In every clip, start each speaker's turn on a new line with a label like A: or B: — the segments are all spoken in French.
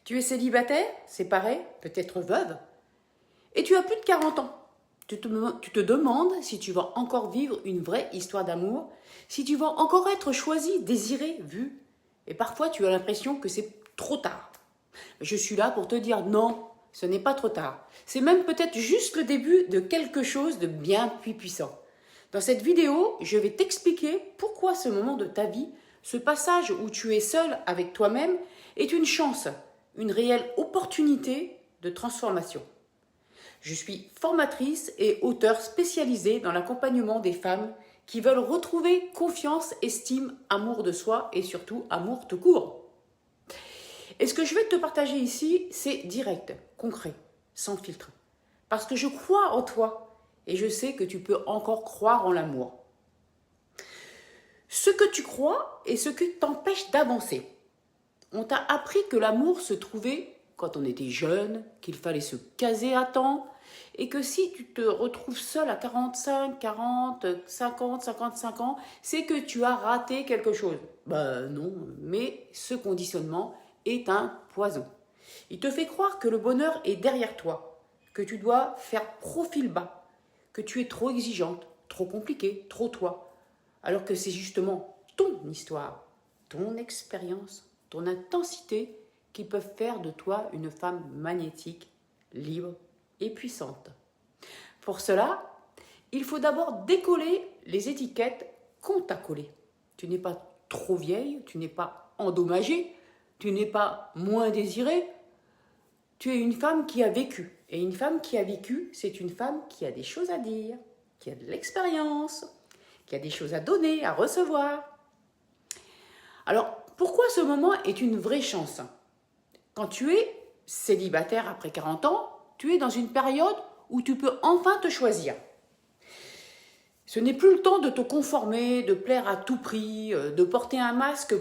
A: Tu es célibataire, séparé, peut-être veuve, et tu as plus de 40 ans. Tu te demandes si tu vas encore vivre une vraie histoire d'amour, si tu vas encore être choisi, désiré, vu. Et parfois, tu as l'impression que c'est trop tard. Je suis là pour te dire non, ce n'est pas trop tard. C'est même peut-être juste le début de quelque chose de bien plus puissant. Dans cette vidéo, je vais t'expliquer pourquoi ce moment de ta vie, ce passage où tu es seul avec toi-même, est une chance, une réelle opportunité de transformation. Je suis formatrice et auteure spécialisée dans l'accompagnement des femmes qui veulent retrouver confiance, estime, amour de soi et surtout amour tout court. Et ce que je vais te partager ici, c'est direct, concret, sans filtre. Parce que je crois en toi et je sais que tu peux encore croire en l'amour. Ce que tu crois est ce qui t'empêche d'avancer. On t'a appris que l'amour se trouvait quand on était jeune, qu'il fallait se caser à temps, et que si tu te retrouves seul à 45, 40, 50, 55 ans, c'est que tu as raté quelque chose. Ben non, mais ce conditionnement est un poison. Il te fait croire que le bonheur est derrière toi, que tu dois faire profil bas, que tu es trop exigeante, trop compliquée, trop toi, alors que c'est justement ton histoire, ton expérience, ton intensité qui peuvent faire de toi une femme magnétique, libre et puissante. Pour cela, il faut d'abord décoller les étiquettes qu'on t'a collées. Tu n'es pas trop vieille, tu n'es pas endommagée, tu n'es pas moins désirée. Tu es une femme qui a vécu. Et une femme qui a vécu, c'est une femme qui a des choses à dire, qui a de l'expérience, qui a des choses à donner, à recevoir. Alors, pourquoi ce moment est une vraie chance ? Quand tu es célibataire après 40 ans, tu es dans une période où tu peux enfin te choisir. Ce n'est plus le temps de te conformer, de plaire à tout prix, de porter un masque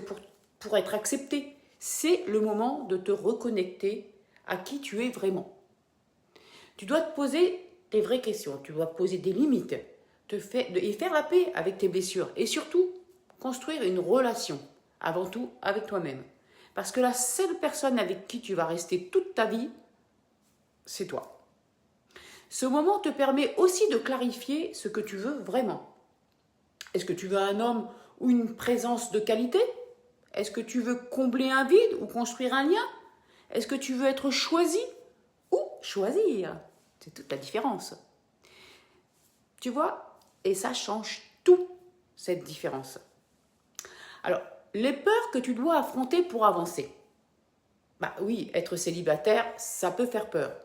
A: pour être accepté. C'est le moment de te reconnecter à qui tu es vraiment. Tu dois te poser tes vraies questions, tu dois poser des limites et faire la paix avec tes blessures. Et surtout, construire une relation, avant tout avec toi-même. Parce que la seule personne avec qui tu vas rester toute ta vie, c'est toi. Ce moment te permet aussi de clarifier ce que tu veux vraiment. Est-ce que tu veux un homme ou une présence de qualité ? Est-ce que tu veux combler un vide ou construire un lien ? Est-ce que tu veux être choisi ou choisir ? C'est toute la différence. Tu vois ? Et ça change tout, cette différence. Alors, les peurs que tu dois affronter pour avancer. Bah oui, être célibataire, ça peut faire peur.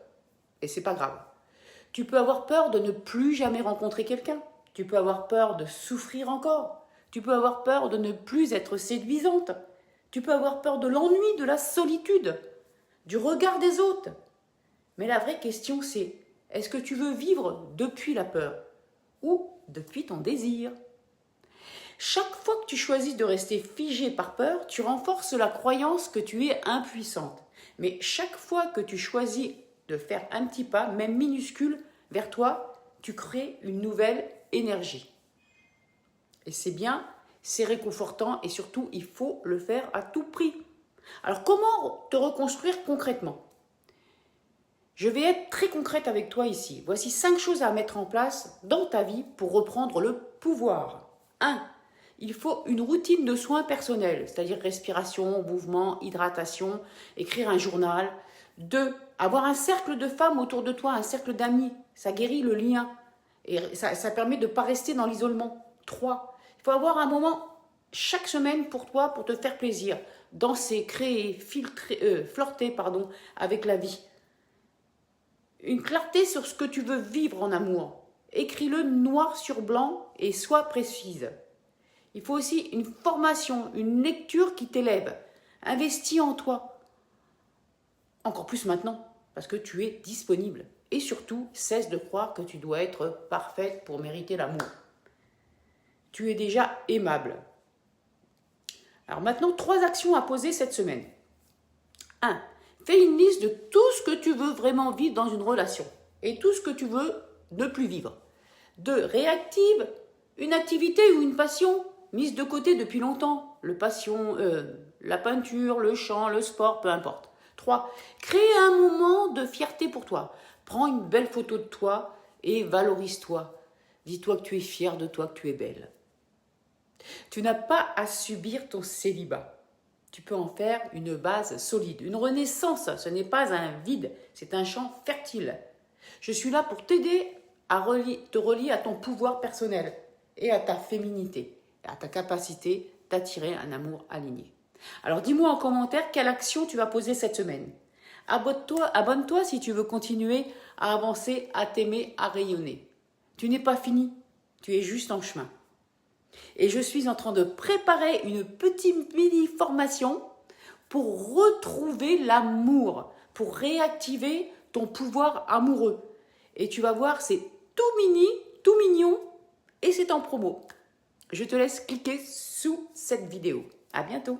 A: Et c'est pas grave. Tu peux avoir peur de ne plus jamais rencontrer quelqu'un. Tu peux avoir peur de souffrir encore. Tu peux avoir peur de ne plus être séduisante. Tu peux avoir peur de l'ennui, de la solitude, du regard des autres. Mais la vraie question c'est, est-ce que tu veux vivre depuis la peur ou depuis ton désir ? Chaque fois que tu choisis de rester figé par peur, tu renforces la croyance que tu es impuissante. Mais chaque fois que tu choisis de faire un petit pas, même minuscule, vers toi, tu crées une nouvelle énergie. Et c'est bien, c'est réconfortant et surtout, il faut le faire à tout prix. Alors, comment te reconstruire concrètement ? Je vais être très concrète avec toi ici. Voici 5 choses à mettre en place dans ta vie pour reprendre le pouvoir. 1. Il faut une routine de soins personnels, c'est-à-dire respiration, mouvement, hydratation, écrire un journal. 2. Avoir un cercle de femmes autour de toi, un cercle d'amis. Ça guérit le lien et ça permet de ne pas rester dans l'isolement. 3. Il faut avoir un moment chaque semaine pour toi, pour te faire plaisir. Danser, créer, flirter avec la vie. Une clarté sur ce que tu veux vivre en amour. Écris-le noir sur blanc et sois précise. Il faut aussi une formation, une lecture qui t'élève. Investis en toi. Encore plus maintenant, parce que tu es disponible. Et surtout, cesse de croire que tu dois être parfaite pour mériter l'amour. Tu es déjà aimable. Alors maintenant, 3 actions à poser cette semaine. 1. Fais une liste de tout ce que tu veux vraiment vivre dans une relation et tout ce que tu veux ne plus vivre. 2. Réactive une activité ou une passion mise de côté depuis longtemps. La peinture, le chant, le sport, peu importe. 3. Crée un moment de fierté pour toi. Prends une belle photo de toi et valorise-toi. Dis-toi que tu es fier de toi, que tu es belle. Tu n'as pas à subir ton célibat. Tu peux en faire une base solide, une renaissance. Ce n'est pas un vide, c'est un champ fertile. Je suis là pour t'aider à te relier à ton pouvoir personnel et à ta féminité, à ta capacité d'attirer un amour aligné. Alors dis-moi en commentaire quelle action tu vas poser cette semaine. Abonne-toi si tu veux continuer à avancer, à t'aimer, à rayonner. Tu n'es pas fini, tu es juste en chemin. Et je suis en train de préparer une petite mini-formation pour retrouver l'amour, pour réactiver ton pouvoir amoureux. Et tu vas voir, c'est tout mini, tout mignon et c'est en promo. Je te laisse cliquer sous cette vidéo. À bientôt.